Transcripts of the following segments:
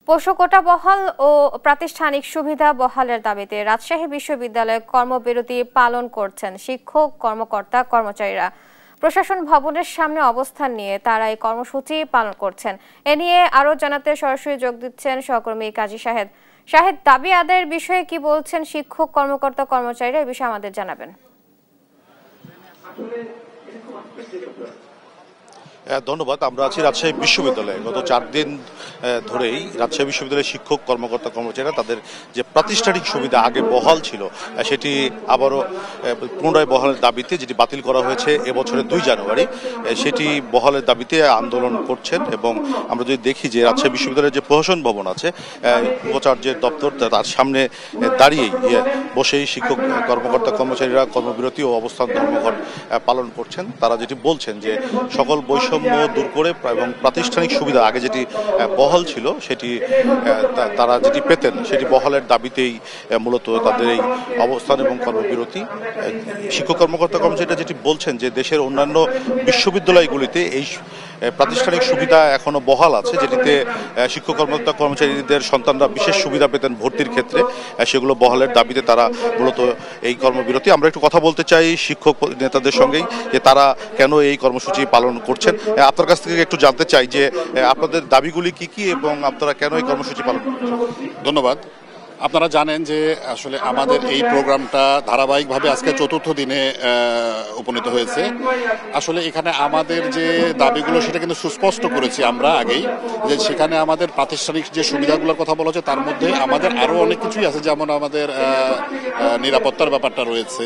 পোষকতা বহাল ও প্রাতিষ্ঠানিক সুবিধা বহালের দাবিতে রাজশাহী বিশ্ববিদ্যালয়ে কর্মবিরতি পালন করছেন শিক্ষক কর্মকর্তা কর্মচারীরা। প্রশাসন ভবনের সামনে অবস্থান নিয়ে তারা এই কর্মসূচি পালন করছেন। এ নিয়ে আরো জানাতে সরাসরি যোগ দিচ্ছেন সহকর্মী কাজী শাহেদ। শাহেদ, দাবি আদায়ের বিষয়ে কি বলছেন শিক্ষক কর্মকর্তা কর্মচারীরা, এই বিষয়ে আমাদের জানাবেন। ধন্যবাদ। আমরা আছি রাজশাহী বিশ্ববিদ্যালয়ে। গত 4 দিন ধরেই রাজশাহী বিশ্ববিদ্যালয়ের শিক্ষক কর্মকর্তা কর্মচারীরা তাদের যে প্রাতিষ্ঠানিক সুবিধা আগে বহাল ছিল সেটি আবারও পুনরায় বহালের দাবিতে, যেটি বাতিল করা হয়েছে এবছরের 2 জানুয়ারি, সেটি বহালের দাবিতে আন্দোলন করছেন। এবং আমরা যদি দেখি যে রাজশাহী বিশ্ববিদ্যালয়ের যে প্রশাসন ভবন আছে, উপাচার্যের দপ্তর, তার সামনে দাঁড়িয়েই বসেই শিক্ষক কর্মকর্তা কর্মচারীরা কর্মবিরতি ও অবস্থান ধর্মঘট পালন করছেন। তারা যেটি বলছেন যে সকল বৈষম্য দূর করে এবং প্রাতিষ্ঠানিক সুবিধা আগে যেটি বহাল ছিল সেটি তারা যেটি পেতেন সেটি বহালের দাবিতেই মূলত তাদের এই অবস্থান এবং কর্মবিরতি। শিক্ষক কর্মকর্তা কর্মচারীরা যেটি বলছেন যে দেশের অন্যান্য বিশ্ববিদ্যালয়গুলিতে এই প্রাতিষ্ঠানিক সুবিধা এখনো বহাল আছে, যেটিতে শিক্ষক কর্মকর্তা কর্মচারীদের সন্তানরা বিশেষ সুবিধা পেতেন ভর্তির ক্ষেত্রে, সেগুলো বহালের দাবিতে তারা মূলত এই কর্মবিরতি। আমরা একটু কথা বলতে চাই শিক্ষক নেতাদের সঙ্গেই যে তারা কেন এই কর্মসূচি পালন করছেন। আপনার কাছ থেকে একটু জানতে চাই যে আপনাদের দাবিগুলি কি কি এবং আপনারা কেন এই কর্মসূচি পালন করছেন। ধন্যবাদ। আপনারা জানেন যে আসলে আমাদের এই প্রোগ্রামটা ধারাবাহিকভাবে আজকে 4র্থ দিনে উপনীত হয়েছে। আসলে এখানে আমাদের যে দাবিগুলো সেটা কিন্তু সুস্পষ্ট করেছি আমরা আগেই, যে সেখানে আমাদের প্রাতিষ্ঠানিক যে সুবিধাগুলোর কথা বলা হচ্ছে তার মধ্যে আমাদের আরও অনেক কিছুই আছে, যেমন আমাদের নিরাপত্তার ব্যাপারটা রয়েছে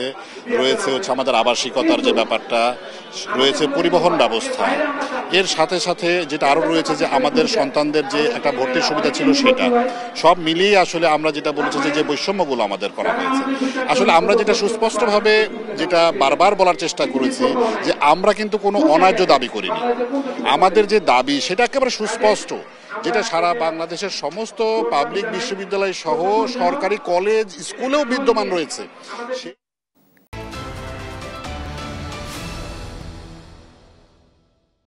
হচ্ছে আমাদের আবাসিকতার যে ব্যাপারটা রয়েছে, পরিবহন ব্যবস্থা, এর সাথে সাথে যেটা আরও রয়েছে যে আমাদের সন্তানদের যে একটা ভর্তির সুবিধা ছিল সেটা সব মিলিয়ে আসলে আমরা যেটা বলেছি যে বৈষম্যগুলো আমাদের করা হয়েছে। আসলে আমরা যেটা সুস্পষ্টভাবে যেটা বারবার বলার চেষ্টা করেছি যে আমরা কিন্তু কোনো অন্যায্য দাবি করিনি। আমাদের যে দাবি সেটা একেবারে সুস্পষ্ট, যেটা সারা বাংলাদেশের সমস্ত পাবলিক বিশ্ববিদ্যালয় সহ সরকারি কলেজ স্কুলেও বিদ্যমান রয়েছে।